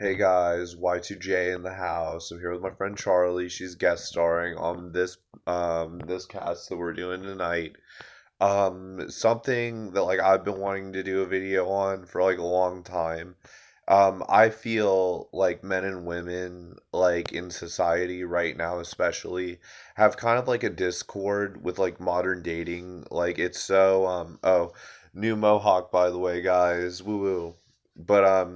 Hey guys, Y2J in the house. I'm here with my friend Charlie. She's guest starring on this cast that we're doing tonight. Something that like I've been wanting to do a video on for like a long time. I feel like men and women like in society right now especially have kind of like a discord with like modern dating. Like it's so new mohawk by the way, guys. Woo woo. But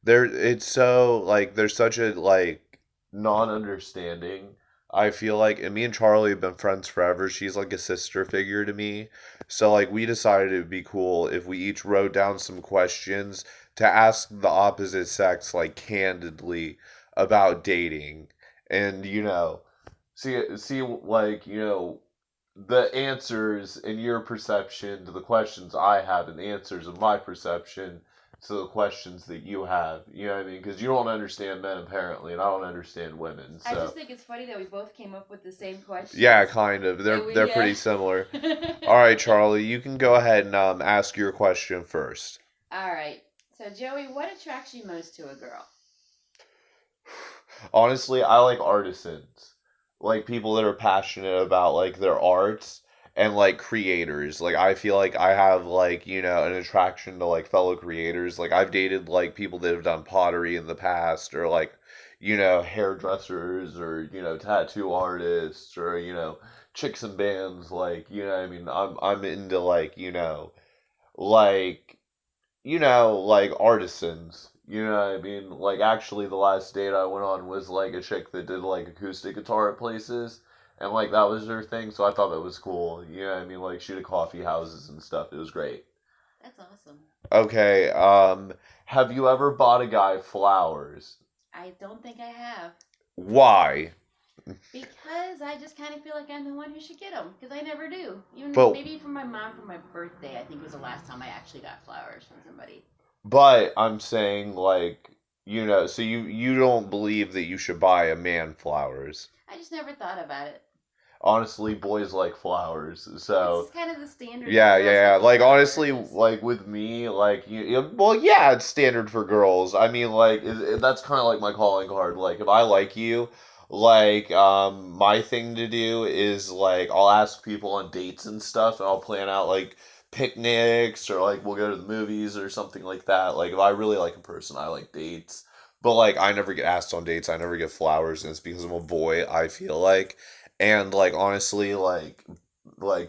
there it's so like there's such a like non-understanding. I feel like, and me and Charlie have been friends forever. She's like a sister figure to me. So like we decided it would be cool if we each wrote down some questions to ask the opposite sex like candidly about dating. And see like, the answers in your perception to the questions I have and the answers of my perception to the questions that you have. You know what I mean? Because you don't understand men apparently, and I don't understand women. I So just think it's funny that we both came up with the same question. yeah, kind of. They're pretty similar. All right, Charlie, you can go ahead and ask your question first. All right. So, Joey, what attracts you most to a girl? Honestly, I like artisans. Like people that are passionate about like their arts and like creators. Like I feel like I have like, an attraction to like fellow creators. Like I've dated like people that have done pottery in the past or like, hairdressers or, tattoo artists or, chicks and bands like, what I mean, I'm into like, like like artisans. You know what I mean? Like, actually, the last date I went on was like a chick that did like acoustic guitar at places, and like that was her thing. So I thought that was cool. You know what I mean? Like, she did coffee houses and stuff. It was great. That's awesome. Okay. Have you ever bought a guy flowers? I don't think I have. Why? Because I just kind of feel like I'm the one who should get them. Because I never do. Even But maybe from my mom for my birthday, I think was the last time I actually got flowers from somebody. but I'm saying like so you don't believe that you should buy a man flowers. I just never thought about it. Honestly, boys like flowers, so It's kind of the standard. yeah. Like honestly, flowers. like with me, like well, yeah, it's standard for girls. I mean, like that's kind of like my calling card. Like if I like you, like my thing to do is like I'll ask people on dates and stuff, and I'll plan out like picnics or like we'll go to the movies or something like that. Like if I really like a person, I like dates. But like I never get asked on dates. I never get flowers, and it's because I'm a boy. I feel like. And like honestly, like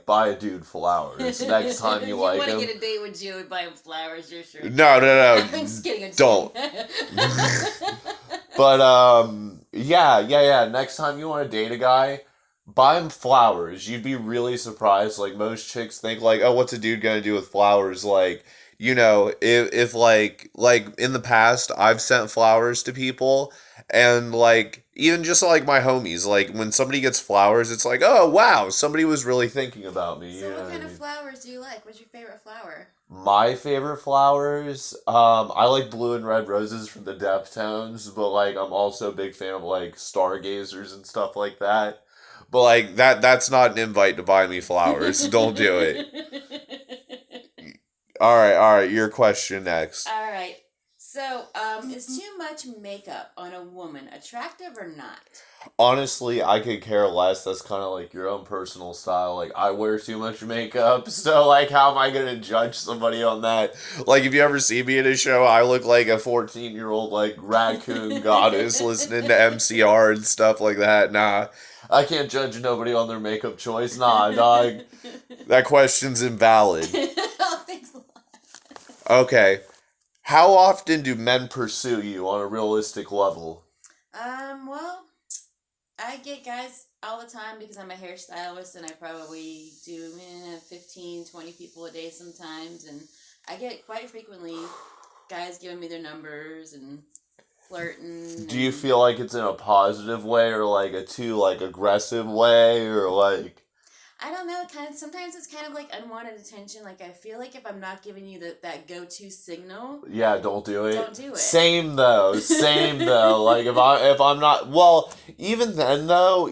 buy a dude flowers next time you like him. You want to get a date with Joe and buy him flowers? You're sure. No. I'm just kidding. Don't. But yeah. Next time you want to date a guy, buy him flowers. You'd be really surprised. Like most chicks think like, oh, what's a dude gonna do with flowers? Like, if like in the past I've sent flowers to people and like even just like my homies, like when somebody gets flowers, it's like, oh wow, somebody was really thinking about me. So what kind of flowers do you like? What's your favorite flower? My favorite flowers, I like blue and red roses from the Deftones, but like I'm also a big fan of like stargazers and stuff like that. But like that's not an invite to buy me flowers. Don't do it. All right, your question next. All right. So, is too much makeup on a woman attractive or not? Honestly, I could care less. That's kind of like your own personal style. Like, I wear too much makeup, so like, how am I gonna judge somebody on that? Like, if you ever see me in a show, I look like a 14-year-old like raccoon goddess listening to MCR and stuff like that. Nah, I can't judge nobody on their makeup choice. Nah, dog. That question's invalid. Oh, thanks a lot. Okay. How often do men pursue you on a realistic level? Well, I get guys all the time because I'm a hairstylist and I probably do 15, 20 people a day sometimes. And I get quite frequently guys giving me their numbers and flirting. Do you feel like it's in a positive way or like a too like aggressive way or like... I don't know. Sometimes it's kind of like unwanted attention. Like I feel like if I'm not giving you that go-to signal, yeah, don't do it. Don't do it. Same though. Like if I'm not, well, even then though,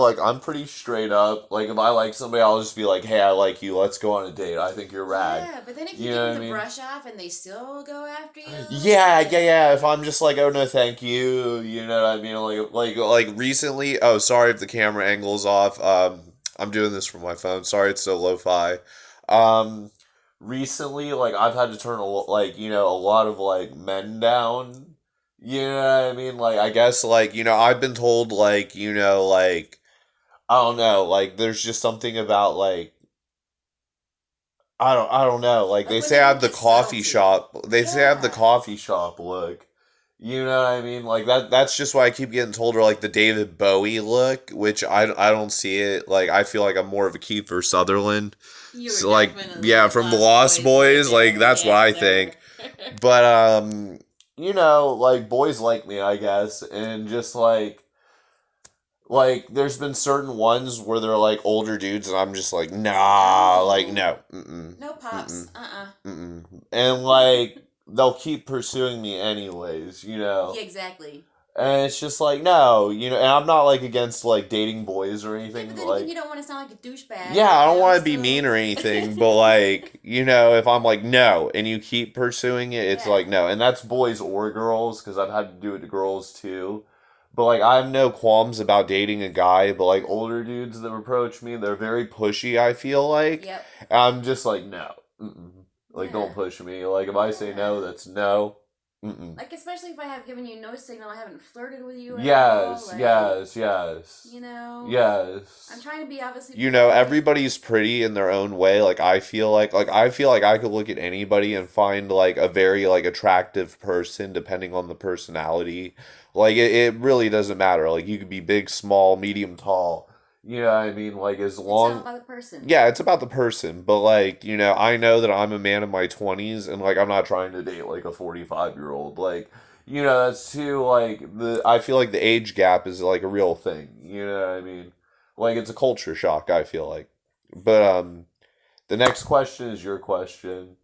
like I'm pretty straight up. Like if I like somebody, I'll just be like, "Hey, I like you. Let's go on a date. I think you're rad." Yeah, but then if you You give know them what I the mean? brush off and they still go after you, Yeah, yeah, yeah. If yeah. I'm just like, "Oh no, thank you," you know what I mean? Like recently. Oh, sorry if the camera angle's off. I'm doing this from my phone. Sorry, it's so lo-fi. Um, recently, like I've had to turn a lot of like men down. You know what I mean? Like I guess I've been told I don't know, like there's just something about I don't know. Like Like they when say I they have don't the get coffee subtlety. shop. They say I have the Yeah. coffee shop look. You know what I mean? Like that's just why I keep getting told, or like the David Bowie look, which I don't see it. Like I feel like I'm more of a Kiefer Sutherland. You were So like definitely yeah, a from the Lost Lost Boys right Boys, like there. that's what I Yes, think. sir. But like boys like me, I guess, and just like there's been certain ones where they're like older dudes and I'm just like nah, like No. no, mm No mm pops. Uh-uh. mm, and like they'll keep pursuing me anyways, you know. Yeah, exactly. And it's just like no, you know, and I'm not like against like dating boys or Yeah, but anything. then again, you Like don't want to sound like a douchebag, yeah, I you don't know, want to be so. mean or anything, but like you know, if I'm like no and you keep pursuing it, it's Yeah. like no, and that's boys or girls because I've had to do it to girls too. But like I have no qualms about dating a guy, but like older dudes that approach me, they're very pushy. I feel like Yep. I'm just like no, mm-mm. Like don't Yeah. push me. Like if I say Yeah. no, that's no. Mm-mm. Like, especially if I have given you no signal, I haven't flirted with you at all. Yes, Like, yes, yes, you know, I'm yes. trying to be obviously You know, polite. everybody's pretty in their own way. Like I could look at anybody and find like a very like attractive person depending on the personality. Like it really doesn't matter. Like you could be big, small, medium, tall. You know what I mean? Like as It's all long about the person. yeah, it's about the person, but like, you know, I know that I'm a man in my 20s and like I'm not trying to date like a 45-year-old. Like, you know, that's too like the I feel like the age gap is like a real thing. You know what I mean? Like it's a culture shock, I feel like. But the next question is your question.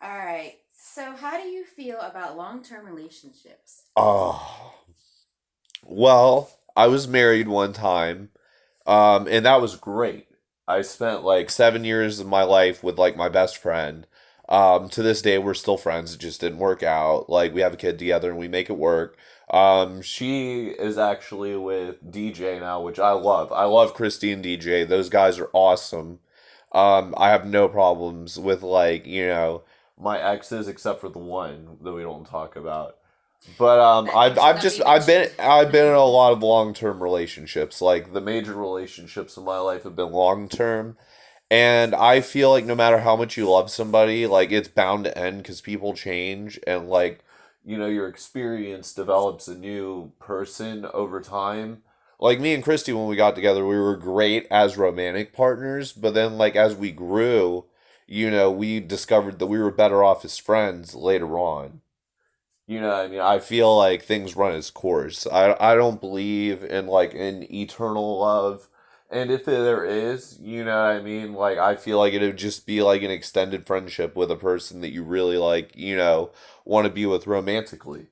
All right. So, how do you feel about long term relationships? Oh, well, I was married one time. And that was great. I spent like 7 years of my life with like my best friend. To this day, we're still friends. It just didn't work out. Like we have a kid together and we make it work. She is actually with DJ now, which I love. I love Christy and DJ. Those guys are awesome. I have no problems with like my exes except for the one that we don't talk about. But That should not be mentioned. I've been in a lot of long term relationships. Like the major relationships in my life have been long term, and I feel like no matter how much you love somebody, like it's bound to end because people change and like your experience develops a new person over time. Like me and Christy when we got together, we were great as romantic partners, but then like as we grew, we discovered that we were better off as friends later on. You know what I mean? I feel like things run its course. I don't believe in like an eternal love. And if there is, you know what I mean? Like I feel like it would just be like an extended friendship with a person that you really like, want to be with romantically.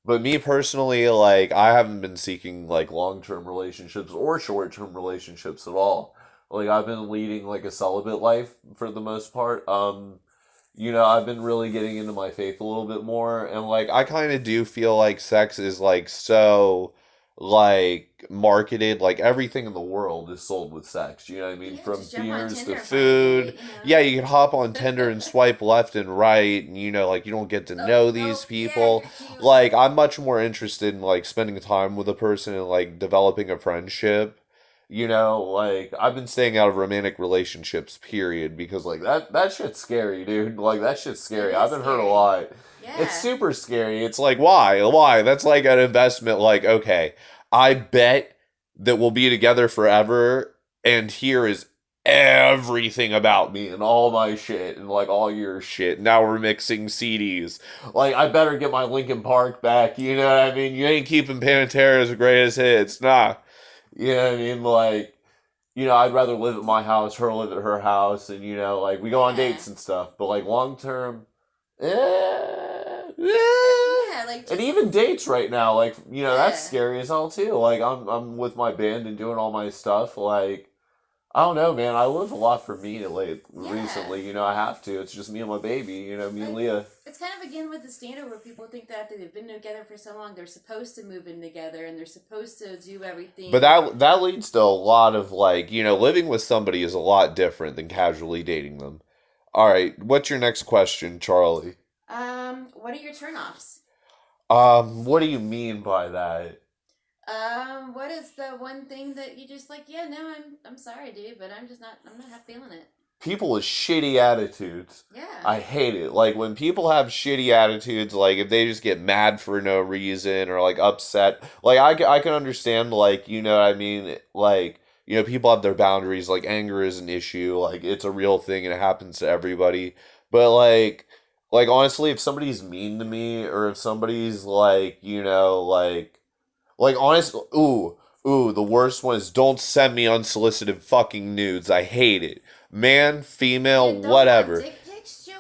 But me personally, like I haven't been seeking like long-term relationships or short-term relationships at all. Like I've been leading like a celibate life for the most part. I've been really getting into my faith a little bit more, and like I kind of do feel like sex is like so like marketed, like everything in the world is sold with sex. You know what I mean? Yeah, From just jump on beers to Tinder and find a food. date, you Yeah, you can hop on know? Tinder and swipe left and right, and like you don't get to Oh, know these nope, yeah, people. you're cute. Like I'm much more interested in like spending time with a person and like developing a friendship. Like I've been staying out of romantic relationships, period, because like that shit's scary, dude. Like that shit's It scary. I've is been hurt a scary. lot. It's Yeah. super scary. It's like why? Why? That's like an investment like okay, I bet that we'll be together forever and here is everything about me and all my shit and like all your shit. Now we're mixing CDs. Like I better get my Linkin Park back, you know what I mean? You ain't keeping Pantera's greatest hits. Nah. You know what I mean? Like, I'd rather live at my house, her live at her house, and like we go on Yeah. dates and stuff. But like long term, Yeah, like just, and even dates right now, like, you know, that's yeah. scary as hell too. Like, I'm with my band and doing all my stuff. Like, I don't know, man. I live a lot for me Yeah. recently. You know, I have to. It's just me and my baby. You know, me and Leah. It's kind of again with the standard where people think that after they've been together for so long, they're supposed to move in together and they're supposed to do But everything. that leads to a lot of like, you know, living with somebody is a lot different than casually dating them. All right, what's your next question, Charlie? What are your turnoffs? What do you mean by that? What is the one thing that you just like? Yeah, no, I'm sorry, dude, but I'm not feeling it. People with shitty attitudes. Yeah. I hate it. Like when people have shitty attitudes, like if they just get mad for no reason or like upset. Like I can understand, like, you know what I mean? Like, you know, people have their boundaries. Like anger is an issue. Like it's a real thing and it happens to everybody. But like honestly, if somebody's mean to me or if somebody's like, you know, like honest, the worst one is don't send me unsolicited fucking nudes. I hate it. Man, female, You don't like whatever. dick pics, Joey?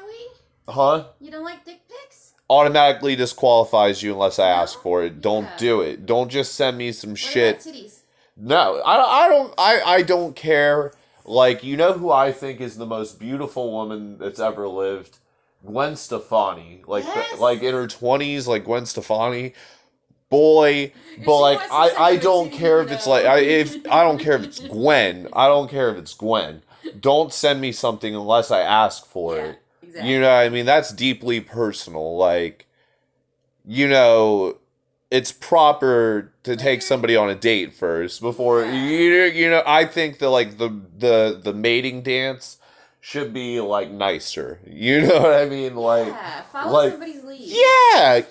Huh? You don't like dick pics? Automatically disqualifies you unless I No? ask for it. Don't Yeah. do it. Don't just send me some What about shit. titties? No, I don't care. Like, you know who I think is the most beautiful woman that's ever lived? Gwen Stefani. Like, Yes. like in her 20s, like Gwen Stefani. Boy, If but she like wants to send I you a don't titty, care you if it's know. like I don't care if it's Gwen. I don't care if it's Gwen. Don't send me something unless I ask for Yeah, it. exactly. You know what I mean? That's deeply personal. Like, you know, it's proper to But take you're, somebody on a date first before yeah. you know, I think that like the mating dance should be like nicer. You know what I mean? Yeah, follow Like somebody's lead.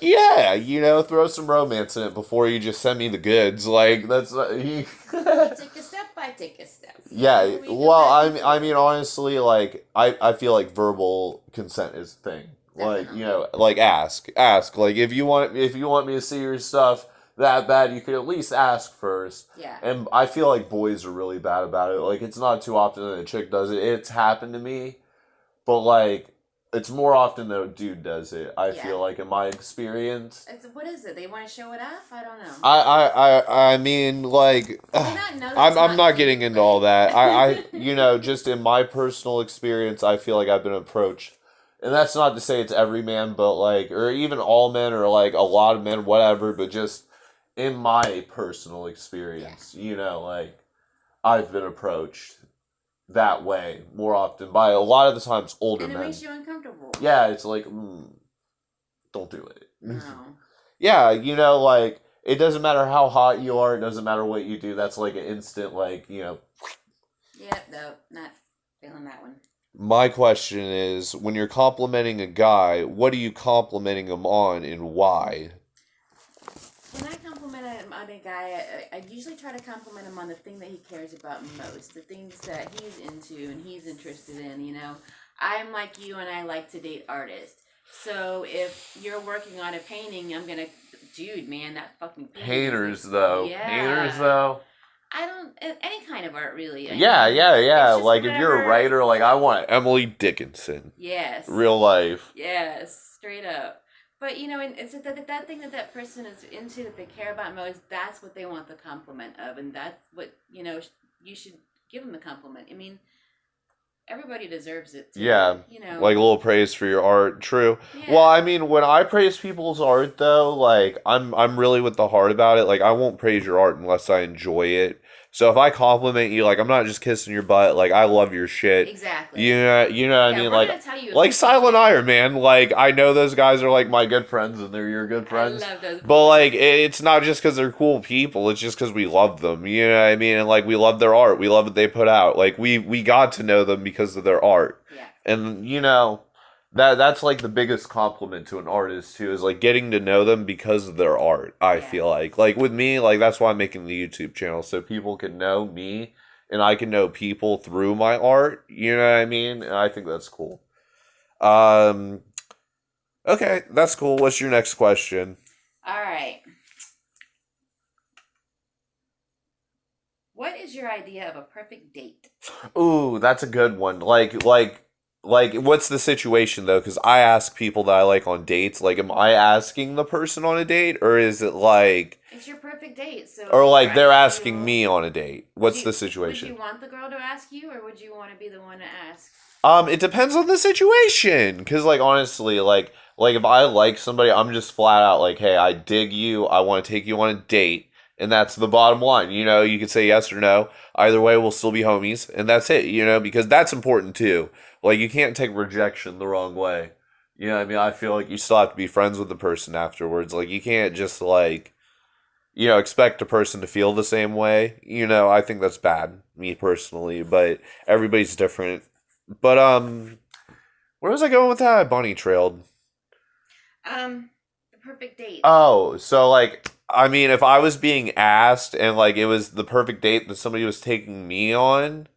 yeah, you know, throw some romance in it before you just send me the goods. Like that's You take a step, I take a step. You yeah. know, we go Well, back and I forth. mean, honestly, like I feel like verbal consent is a thing. Like you Definitely. know, like ask. Like if you want me to see your stuff that bad, you could at least ask first. Yeah. And I feel like boys are really bad about it. Like it's not too often that a chick does it. It's happened to me, but like it's more often that a dude does it. I Yeah. feel like in my experience. What is it? They want to show it off? I don't know. I mean, like, Do they not know that's I'm not cute? getting into all that. You know, just in my personal experience, I feel like I've been approached, and that's not to say it's every man, but like, or even all men, or like a lot of men, whatever. But just in my personal experience, you know, like, I've been approached that way more often by a lot of the times older And it men. makes you uncomfortable. Yeah, it's like, don't do it. No. Yeah, you know, like it doesn't matter how hot you are, it doesn't matter what you do. That's like an instant, like, you know. Yep, no, not feeling that one. My question is, when you're complimenting a guy, what are you complimenting him on and why? When I compliment a guy, I usually try to compliment him on the thing that he cares about most, the things that he's into and he's interested in, you know. I'm like you and I like to date artists. So if you're working on a painting, I'm going to, dude, man, that fucking painting. Painters, though. Yeah. Painters, though. I don't, any kind of art, really. Yeah. It's Like, just if you're a whatever- writer, like, I want Emily Dickinson. Yes. Real life. Yes, straight up. But you know, and it's that thing that person is into that they care about most. That's what they want the compliment of, and that's what you should give them the compliment. I mean, everybody deserves it. Too, Yeah. you know, Like a little praise for your art. True. Yeah. Well, I mean, when I praise people's art, though, like I'm really with the heart about it. Like I won't praise your art unless I enjoy it. So if I compliment you, like I'm not just kissing your butt. Like I love your shit. Exactly. You know what I mean? We're Like gonna tell you like Silent Iron, man. Like I know those guys are like my good friends, and they're your good friends. I love those. But like it's not just because they're cool people. It's just because we love them. You know what I mean? And like we love their art. We love what they put out. Like we got to know them because of their art. Yeah. And you know. That's like the biggest compliment to an artist too, is like getting to know them because of their art. I feel like with me, like that's why I'm making the YouTube channel, so people can know me and I can know people through my art. You know what I mean? And I think that's cool. Okay, that's cool. What's your next question? All right. What is your idea of a perfect date? Ooh, that's a good one. Like like, what's the situation though? Because I ask people that I like on dates. Like, am I asking the person on a date, or is it like, It's your perfect date, so or either like they're I asking feel. me on a date? Would What's you the would situation? you want the girl to ask you, or would you want to be the one to ask? It depends on the situation. Cause like honestly, like if I like somebody, I'm just flat out like, hey, I dig you. I want to take you on a date, and that's the bottom line. You know, you could say yes or no. Either way, we'll still be homies, and that's it. You know, because that's important too. Like you can't take rejection the wrong way. You know what I mean? I feel like you still have to be friends with the person afterwards. Like you can't just like, you know, expect a person to feel the same way. You know, I think that's bad, me personally, but everybody's different. But where was I going with that? I bunny trailed. The perfect date. Oh, so like I mean, if I was being asked and like it was the perfect date that somebody was taking me on,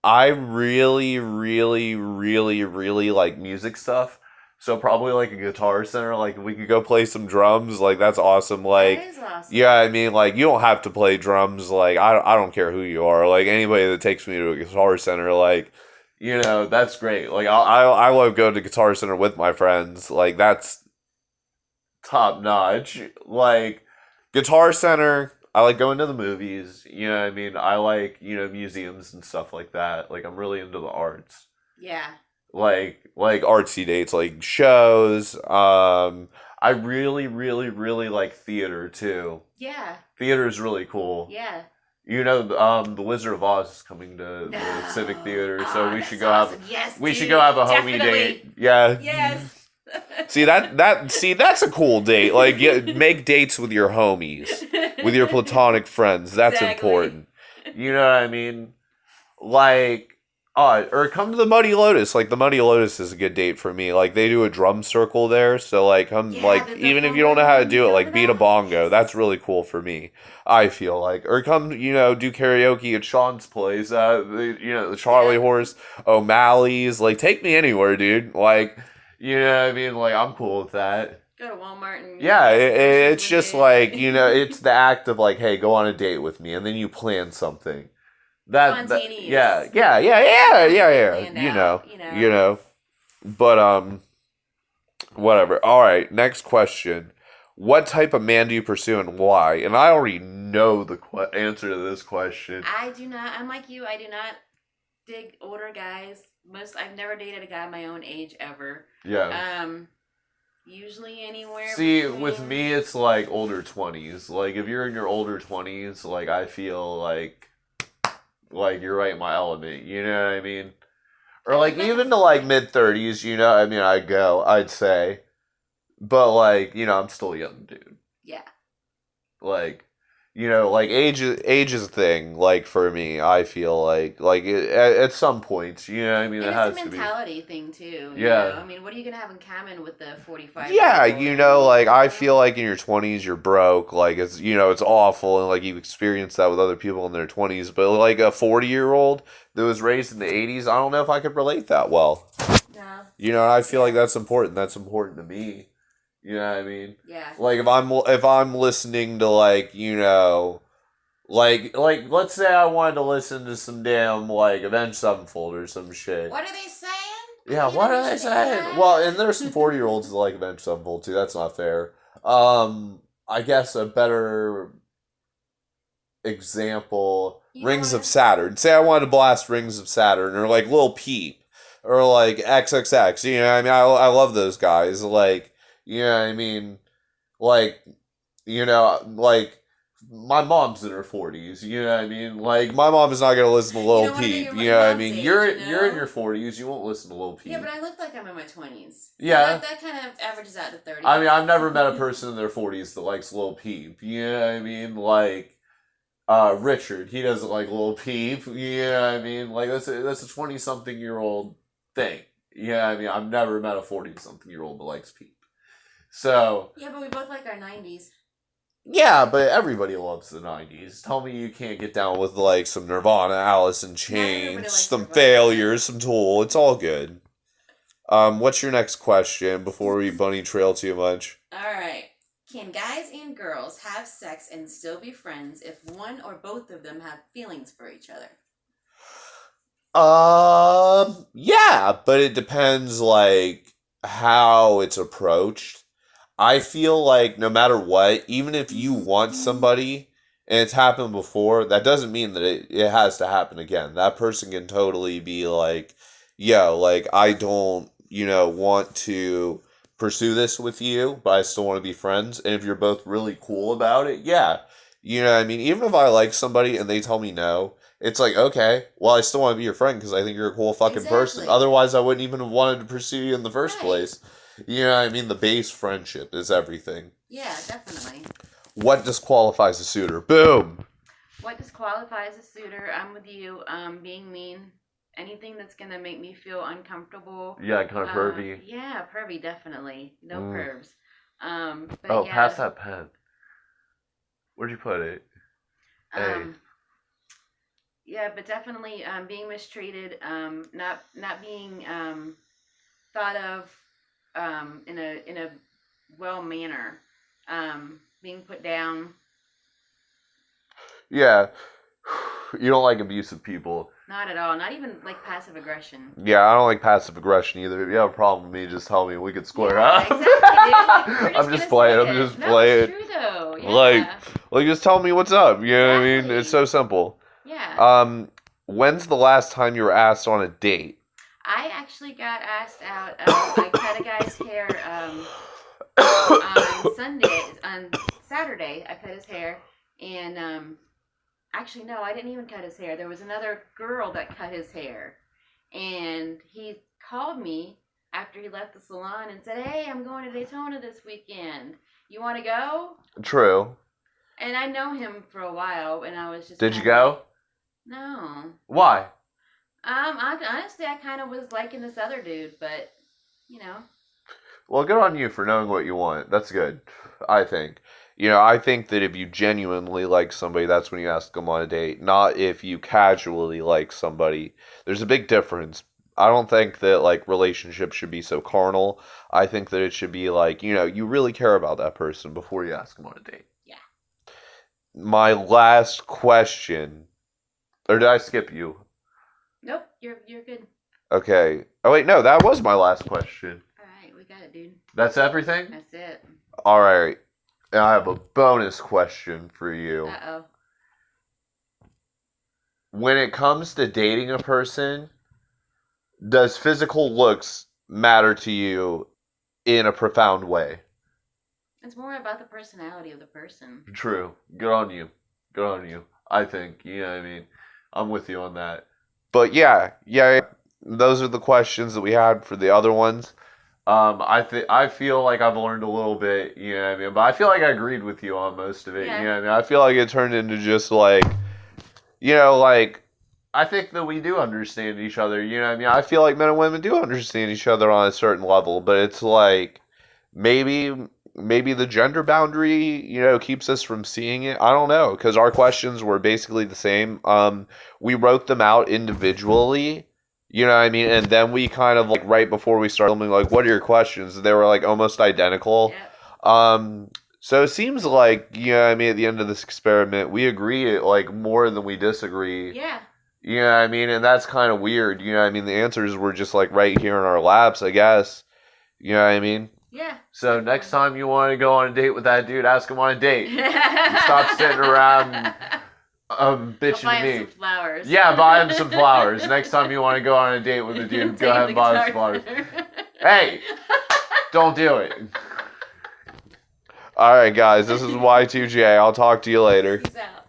I really, really, really, really like music stuff. So probably like a guitar center, like if we could go play some drums, like that's awesome. That Like is awesome. yeah, I mean like you don't have to play drums, like I don't care who you are. Like anybody that takes me to a guitar center, like you know, that's great. Like I love going to guitar center with my friends. Like that's top notch. Like Guitar Center, I like going to the movies. You know what I mean? I like, you know, museums and stuff like that. Like I'm really into the arts. Yeah. Like artsy dates, like shows. I really, really, really like theater too. Yeah. Theater is really cool. Yeah. You know, the Wizard of Oz is coming to the Civic Theater, so Oh, we that's should go awesome. have Yes, we dude, should go have a homie definitely. date. Yeah. Yes. See that's a cool date. Like make dates with your homies, with your platonic friends. That's Exactly. important. You know what I mean? Like or come to the Muddy Lotus. Like the Muddy Lotus is a good date for me. Like they do a drum circle there, so like come Yeah, like the even if you don't know how to do it, like beat a bongo. Yes. That's really cool for me. I feel like or come you know do karaoke at Sean's place. You know the Charley Yeah. Horse, O'Malley's. Like take me anywhere, dude. Like. You know what I mean? Like, I'm cool with that. Go to Walmart and Yeah, it's with just it. like, you know, it's the act of like, hey, go on a date with me, and then you plan something. Spontaneous. Yeah. Planned You out, know, you know. But, whatever. All right, next question. What type of man do you pursue and why? And I already know the answer to this question. I do not. I'm like you. I do not dig older guys. I've never dated a guy my own age ever. Yeah. Usually anywhere. See, between... with me, it's like older 20s. Like, if you're in your older 20s, like, I feel like you're right in my element. You know what I mean? Or, like, even to, like, mid 30s, you know? I mean, I'd say. But, like, you know, I'm still a young dude. Yeah. Like, you know, like age is a thing. Like for me, I feel like at some points, you know, what I mean, And it has it's a to be. mentality thing too. You Yeah. know? I mean, what are you gonna have in common with the 45? Yeah, you know, like I feel like in your 20s you're broke. Like it's you know it's awful, and like you've experienced that with other people in their 20s. But like a 40-year-old that was raised in the 80s, I don't know if I could relate that well. No. You know, I feel like that's important. That's important to me. You know what I mean? Yeah. Like if I'm listening to like you know. Like, let's say I wanted to listen to some damn, like, Avenged Sevenfold or some shit. What are they saying? Yeah, what are they saying? Well, and there's some 40-year-olds that like Avenged Sevenfold, too. That's not fair. I guess a better example, Rings of Saturn. Say I wanted to blast Rings of Saturn, or, like, Lil Peep, or, like, XXX. You know what I mean? I love those guys. Like, you know what I mean? Like, you know, like... My mom's in her 40s, you know what I mean? Like, my mom is not going to listen to Lil Peep, you know what I mean? You're in your 40s, you won't listen to Lil Peep. Yeah, but I look like I'm in my 20s. Yeah. So that kind of averages out to 30. I mean, I've never met a person in their 40s that likes Lil Peep, you know what I mean? Like, Richard, he doesn't like Lil Peep, you know what I mean? Like, that's a 20-something-year-old thing, you know what I mean? I've never met a 40-something-year-old that likes Peep. So... Yeah, but we both like our 90s. Yeah, but everybody loves the 90s. Tell me you can't get down with, like, some Nirvana, Alice in Chains, some Nirvana. Failures, some Tool. It's all good. What's your next question before we bunny trail too much? Alright. Can guys and girls have sex and still be friends if one or both of them have feelings for each other? Yeah, but it depends, like, how it's approached. I feel like no matter what, even if you want somebody and it's happened before, that doesn't mean that it has to happen again. That person can totally be like, yo, like, I don't, want to pursue this with you, but I still want to be friends. And if you're both really cool about it, yeah. You know what I mean? Even if I like somebody and they tell me no, it's like, okay, well, I still want to be your friend because I think you're a cool fucking person. Exactly. Otherwise, I wouldn't even have wanted to pursue you in the first Right. place. You know what I mean? The base friendship is everything. Yeah, definitely. What disqualifies a suitor? Boom! What disqualifies a suitor? I'm with you. Being mean. Anything that's gonna make me feel uncomfortable. Yeah, kind of pervy. Yeah, pervy, definitely. No pervs. But Oh, yeah. pass that pen. Where'd you put it? Yeah, but definitely being mistreated, not being thought of in a well manner, being put down. Yeah. You don't like abusive people. Not at all. Not even like passive aggression. Yeah, I don't like passive aggression either. If you have a problem with me, just tell me. We could square up. Exactly, dude. I'm just playing. It's true though. Yeah. Like, just tell me what's up. You know what I mean? Exactly. It's so simple. Yeah. When's the last time you were asked on a date? I actually got asked out. I cut a guy's hair on Saturday. I cut his hair, and actually no, I didn't even cut his hair. There was another girl that cut his hair, and he called me after he left the salon and said, "Hey, I'm going to Daytona this weekend. You want to go?" True. And I know him for a while, and I was just. Did you go? No. Why? Honestly, I kind of was liking this other dude, but, Well, good on you for knowing what you want. That's good, I think. I think that if you genuinely like somebody, that's when you ask them on a date, not if you casually like somebody. There's a big difference. I don't think that, like, relationships should be so carnal. I think that it should be like, you really care about that person before you ask them on a date. Yeah. My last question. Or did I skip you? Nope, you're good. Okay. Oh, wait, no, that was my last question. All right, we got it, dude. That's everything? That's it. All right. And I have a bonus question for you. Uh-oh. When it comes to dating a person, does physical looks matter to you in a profound way? It's more about the personality of the person. True. Good on you. Good on you. I think. You know what I mean? I'm with you on that. But yeah. Those are the questions that we had for the other ones. I feel like I've learned a little bit, you know what I mean? But I feel like I agreed with you on most of it, Yeah. you know what I mean? I feel like it turned into just like, like, I think that we do understand each other, you know what I mean? I feel like men and women do understand each other on a certain level, but it's like, maybe the gender boundary, keeps us from seeing it. I don't know, because our questions were basically the same. We wrote them out individually. You know what I mean? And then we kind of, like, right before we started filming, like, what are your questions? They were, like, almost identical. Yep. So it seems like, you know what I mean, at the end of this experiment, we agree, like, more than we disagree. Yeah. You know what I mean? And that's kind of weird. You know what I mean? The answers were just, like, right here in our laps, I guess. You know what I mean? Yeah. So next time you want to go on a date with that dude, ask him on a date. Stop sitting around bitching buy to me. him some flowers. Yeah, buy him some flowers. Next time you want to go on a date with a dude, go ahead and buy him some flowers. Hey, don't do it. All right, guys, this is Y2J. I'll talk to you later. Peace out.